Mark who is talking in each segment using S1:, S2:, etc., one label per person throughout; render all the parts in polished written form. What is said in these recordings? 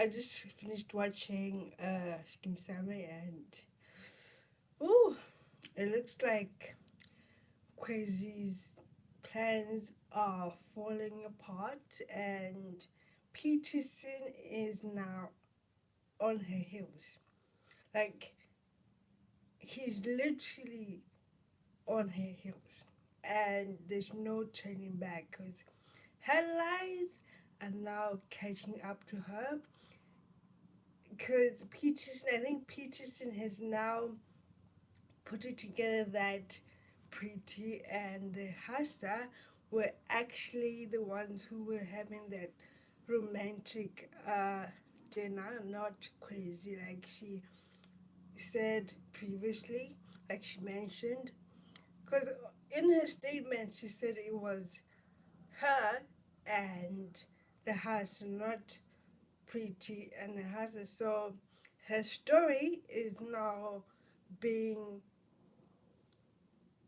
S1: I just finished watching Skeem Saam and ooh, it looks like Crazy's plans are falling apart and Peterson is now on her heels. Like he's literally on her heels and there's no turning back because her lies are now catching up to her because Peterson, I think Peterson has now put it together that Preeti and Hassa were actually the ones who were having that romantic dinner, not crazy like she said previously, like she mentioned. Because in her statement, she said it was her and the house, not Preeti and the house. So her story is now being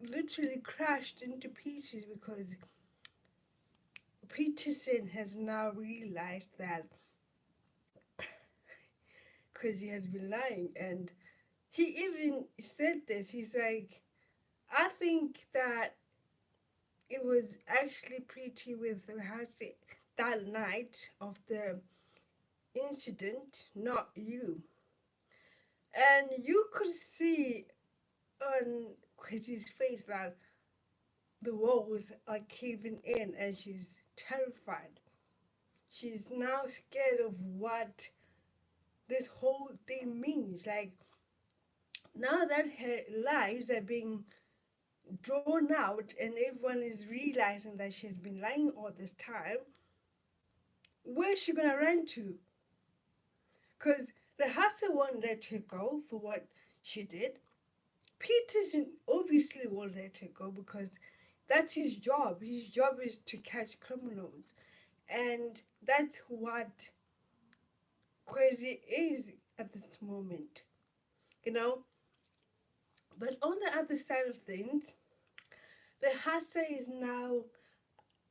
S1: literally crashed into pieces because Peterson has now realized that because he has been lying, and he even said this. He's like, I think that it was actually Preeti with Hasi that night of the incident, not you. And you could see on Chrissy's face that the walls are caving in and she's terrified. She's now scared of what this whole thing means. Like, now that her lies are being drawn out and everyone is realizing that she's been lying all this time, where's she gonna run to? Because the Hassa won't let her go for what she did. Peterson obviously won't let her go because that's his job. His job is to catch criminals. And that's what Crazy is at this moment, you know? But on the other side of things, the Hassa is now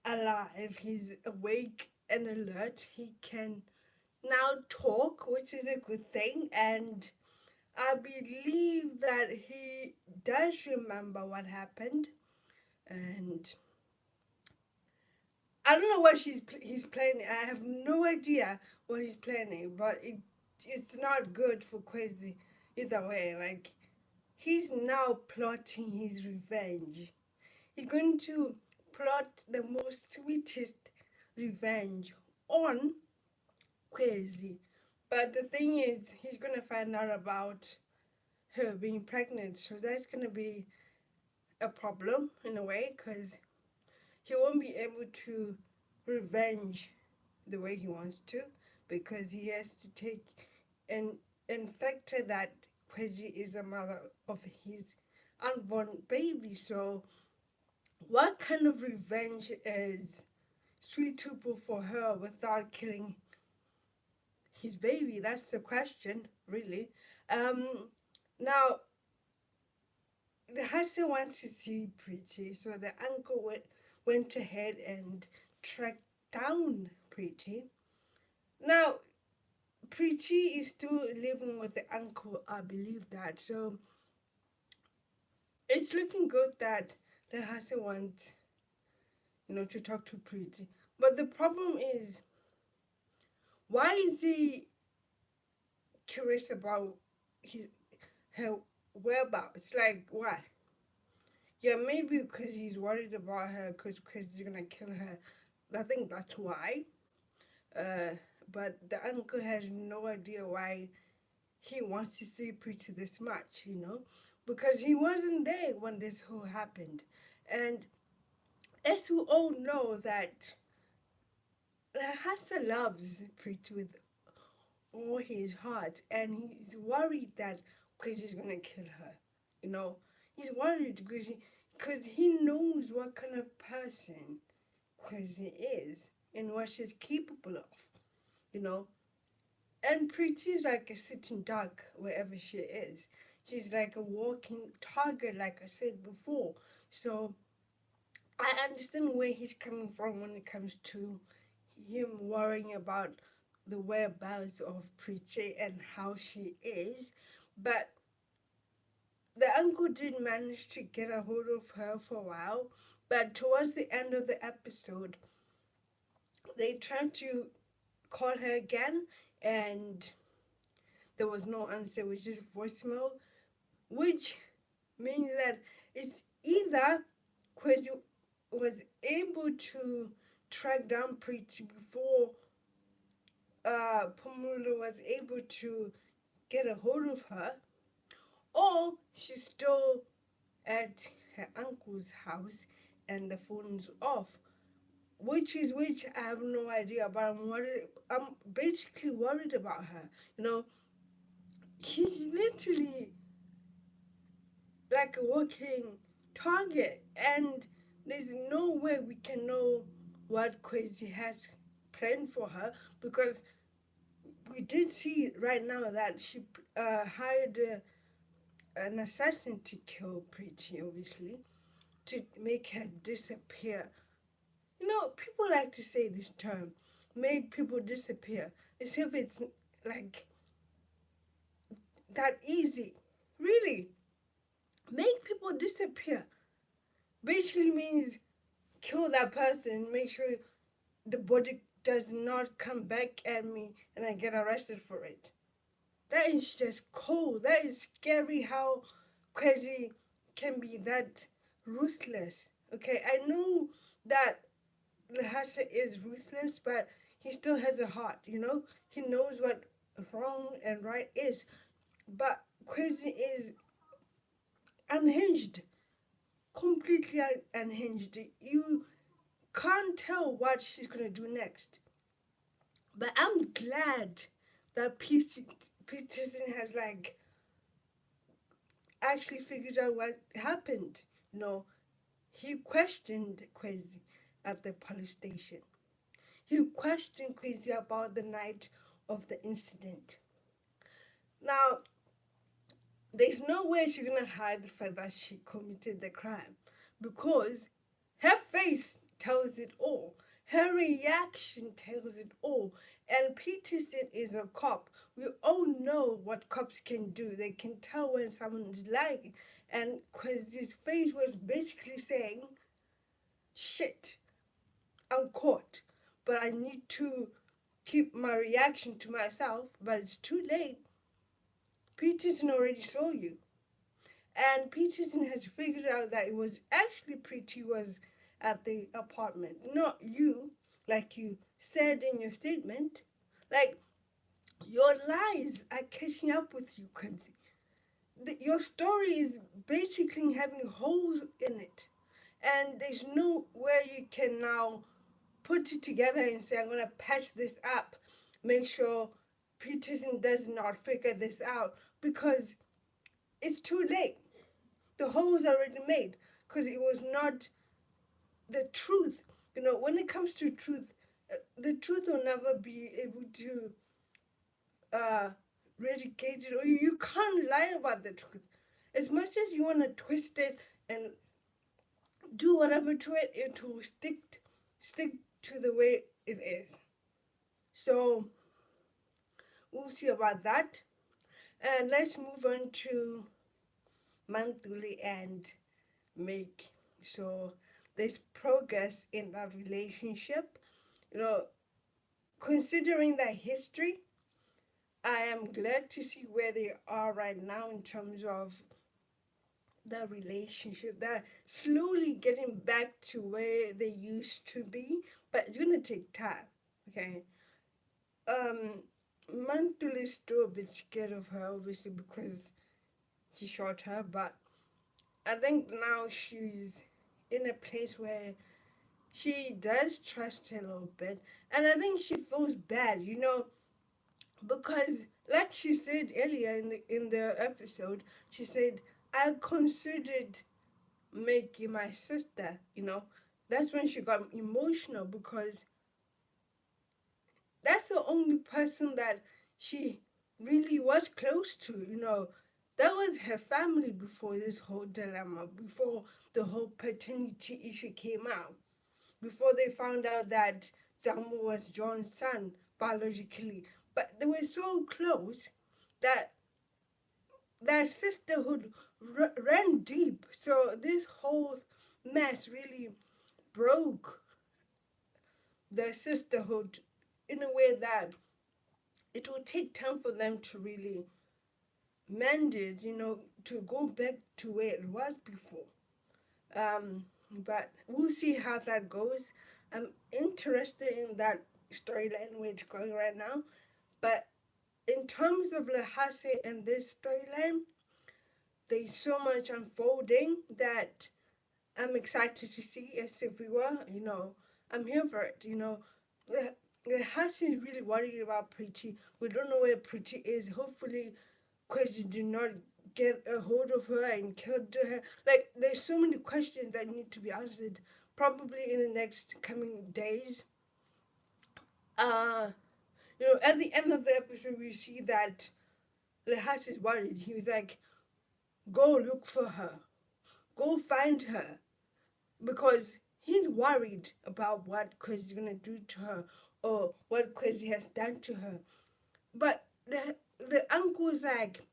S1: alive. He's awake and alert. He can now talk, which is a good thing. And I believe that he does remember what happened. And I don't know what he's planning. I have no idea what he's planning, but it's not good for Crazy either way. Like he's now plotting his revenge. He's going to plot the most sweetest revenge on Crazy. But the thing is, he's gonna find out about her being pregnant, so that's gonna be a problem in a way, because he won't be able to revenge the way he wants to, because he has to take and factor that Kwezi is a mother of his unborn baby. So what kind of revenge is suitable for her without killing his baby? That's the question, really. Now the husband wants to see Preeti, so the uncle went ahead and tracked down Preeti. Now, Preeti is still living with the uncle, I believe that. So it's looking good that the husband wants, to talk to Preeti. But the problem is, why is he curious about his her whereabouts? Like, why? Yeah, maybe because he's worried about her, because he's gonna kill her. I think that's why. Uh, but the uncle has no idea why he wants to see Preeti this much, because he wasn't there when this whole happened. And as we all know that Hassan loves Preeti with all his heart, and he's worried that Crazy's gonna kill her. You know, he's worried because he knows what kind of person Crazy is and what she's capable of. You know, and Preeti is like a sitting duck wherever she is. She's like a walking target, like I said before. So I understand where he's coming from when it comes to him worrying about the whereabouts of Preeti and how she is, but the uncle did manage to get a hold of her for a while. But towards the end of the episode, they tried to call her again, and there was no answer. It was just voicemail, which means that it's either Kwezi was able to track down Preeti before Pumulu was able to get a hold of her, or she's still at her uncle's house and the phone's off. Which is which, I have no idea, but I'm basically worried about her. You know, she's literally like a walking target, and there's no way we can know what Crazy has planned for her, because we did see right now that she hired an assassin to kill Preeti, obviously, to make her disappear. You know, people like to say this term, make people disappear, as if it's like that easy. Really, make people disappear basically means kill that person, make sure the body does not come back at me and I get arrested for it. That is just cold. That is scary how crazy can be that ruthless. Okay, I know that Lahasa is ruthless, but he still has a heart, you know? He knows what wrong and right is. But Crazy is unhinged, completely unhinged. You can't tell what she's gonna do next. But I'm glad that Peterson has like actually figured out what happened. You know, he questioned Kwezi at the police station. He questioned Kwezi about the night of the incident. Now, there's no way she's gonna hide the fact that she committed the crime, because her face tells it all. Her reaction tells it all. And Peterson is a cop. We all know what cops can do. They can tell when someone is lying. And because his face was basically saying, shit, I'm caught. But I need to keep my reaction to myself. But it's too late. Peterson already saw you. And Peterson has figured out that it was actually Preeti was at the apartment, not you, like you said in your statement. Like, your lies are catching up with you, Quincy. Your story is basically having holes in it. And there's no where you can now put it together and say, I'm going to patch this up, make sure Peterson does not figure this out, because it's too late. The hole's already made, because it was not the truth. You know, when it comes to truth, the truth will never be able to uh, eradicate it, or you can't lie about the truth. As much as you want to twist it and do whatever to it, it will stick to the way it is. So we'll see about that. And let's move on to Mantuli and Make. So there's progress in that relationship. You know, considering that history, I am glad to see where they are right now in terms of the relationship. They're slowly getting back to where they used to be, but it's gonna take time. Okay. Um, Mantul is still a bit scared of her, obviously, because he shot her, but I think now she's in a place where she does trust her a little bit, and I think she feels bad, you know, because like she said earlier in the episode, she said, I considered making my sister, you know. That's when she got emotional, because that's the only person that she really was close to, you know. That was her family before this whole dilemma, before the whole paternity issue came out, before they found out that Zamu was John's son, biologically, but they were so close that that sisterhood ran deep. So this whole mess really broke the sisterhood in a way that it will take time for them to really mend it, to go back to where it was before. But we'll see how that goes. I'm interested in that storyline where it's going right now. But in terms of Lahase and this storyline, there's so much unfolding that I'm excited to see as a viewer. I'm here for it. Lahase is really worried about Preeti. We don't know where Preeti is. Hopefully, Kwesi did not get a hold of her and killed her. Like, there's so many questions that need to be answered, probably in the next coming days. Uh, at the end of the episode, we see that Lahas is worried. He was like, "Go look for her. Go find her," because he's worried about what Kwesi's gonna do to her or what Kwesi has done to her. But the uncle's like,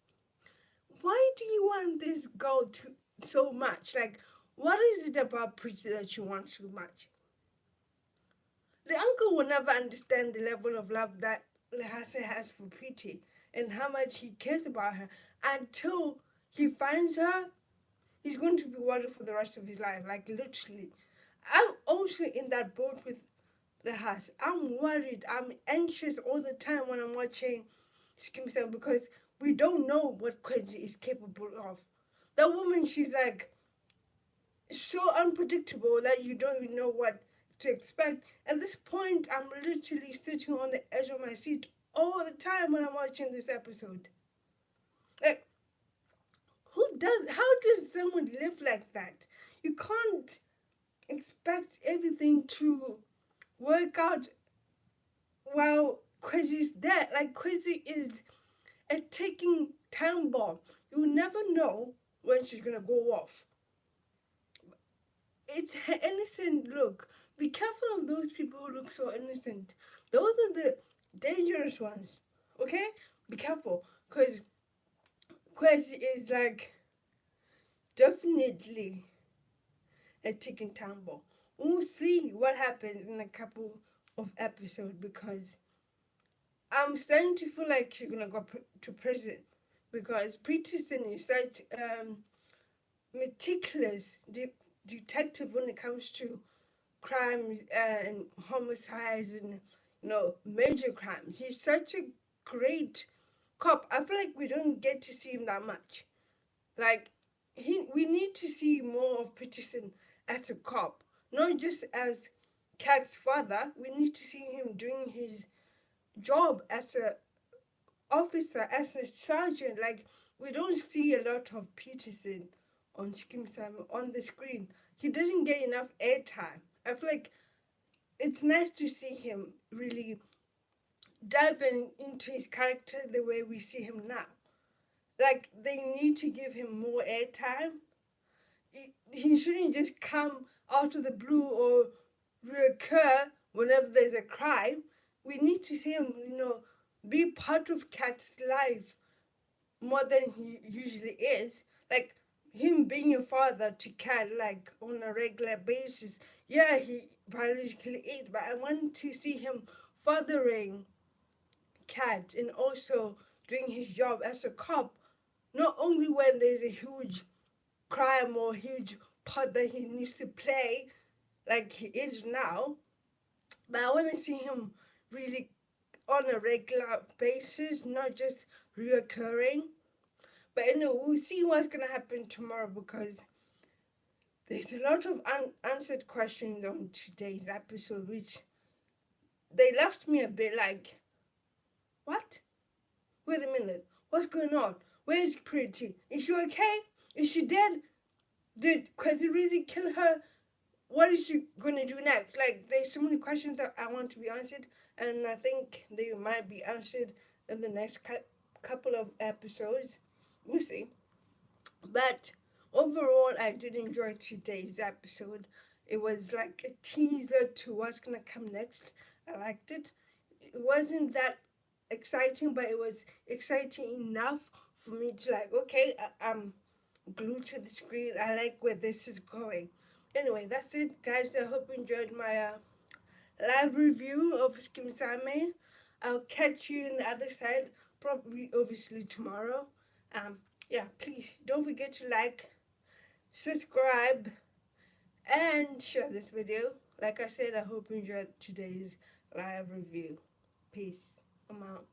S1: why do you want this girl to so much? Like, what is it about Preeti that you want so much? The uncle will never understand the level of love that Lehase has for Preeti and how much he cares about her until he finds her. He's going to be worried for the rest of his life, like literally. I'm also in that boat with Lehase. I'm worried. I'm anxious all the time when I'm watching Skeem Saam because we don't know what Kwezi is capable of. That woman, she's like so unpredictable that you don't even know what to expect. At this point, I'm literally sitting on the edge of my seat all the time when I'm watching this episode. Like, how does someone live like that? You can't expect everything to work out while Kwezi's there. Like, Kwezi is a ticking time bomb. You never know when she's gonna go off. It's her innocent look. Be careful of those people who look so innocent. Those are the dangerous ones. Okay? Be careful. Because Quest is like definitely a ticking time bomb. We'll see what happens in a couple of episodes because I'm starting to feel like she's gonna go to prison because Peterson is such meticulous detective when it comes to crimes and homicides and major crimes. He's such a great cop. I feel like we don't get to see him that much. Like we need to see more of Peterson as a cop, not just as Kat's father. We need to see him doing his job as a officer, as a sergeant. Like we don't see a lot of Peterson on Skeem Saam on the screen. He doesn't get enough airtime. I feel like it's nice to see him really diving into his character the way we see him now. Like they need to give him more airtime. He shouldn't just come out of the blue or reoccur whenever there's a crime. We need to see him, be part of Kat's life more than he usually is. Like him being a father to Kat, like on a regular basis. Yeah, he biologically is, but I want to see him fathering Kat and also doing his job as a cop. Not only when there's a huge crime or huge part that he needs to play, like he is now, but I want to see him really on a regular basis, not just reoccurring. But anyway, we'll see what's gonna happen tomorrow because there's a lot of unanswered questions on today's episode, which they left me a bit like, what? Wait a minute, what's going on? Where is Pretty? Is she okay? Is she dead? Did Kwezi really kill her? What is she gonna do next? Like, there's so many questions that I want to be answered, and I think they might be answered in the next couple of episodes. We'll see. But overall, I did enjoy today's episode. It was like a teaser to what's gonna come next. I liked it. it wasn't that exciting, but it was exciting enough for me to like, okay, I'm glued to the screen. I like where this is going. Anyway, that's it, guys. I hope you enjoyed my live review of Skeem Saam. I'll catch you on the other side, probably obviously tomorrow. Um, yeah, please don't forget to like, subscribe, and share this video. Like I said, I hope you enjoyed today's live review. Peace. I'm out.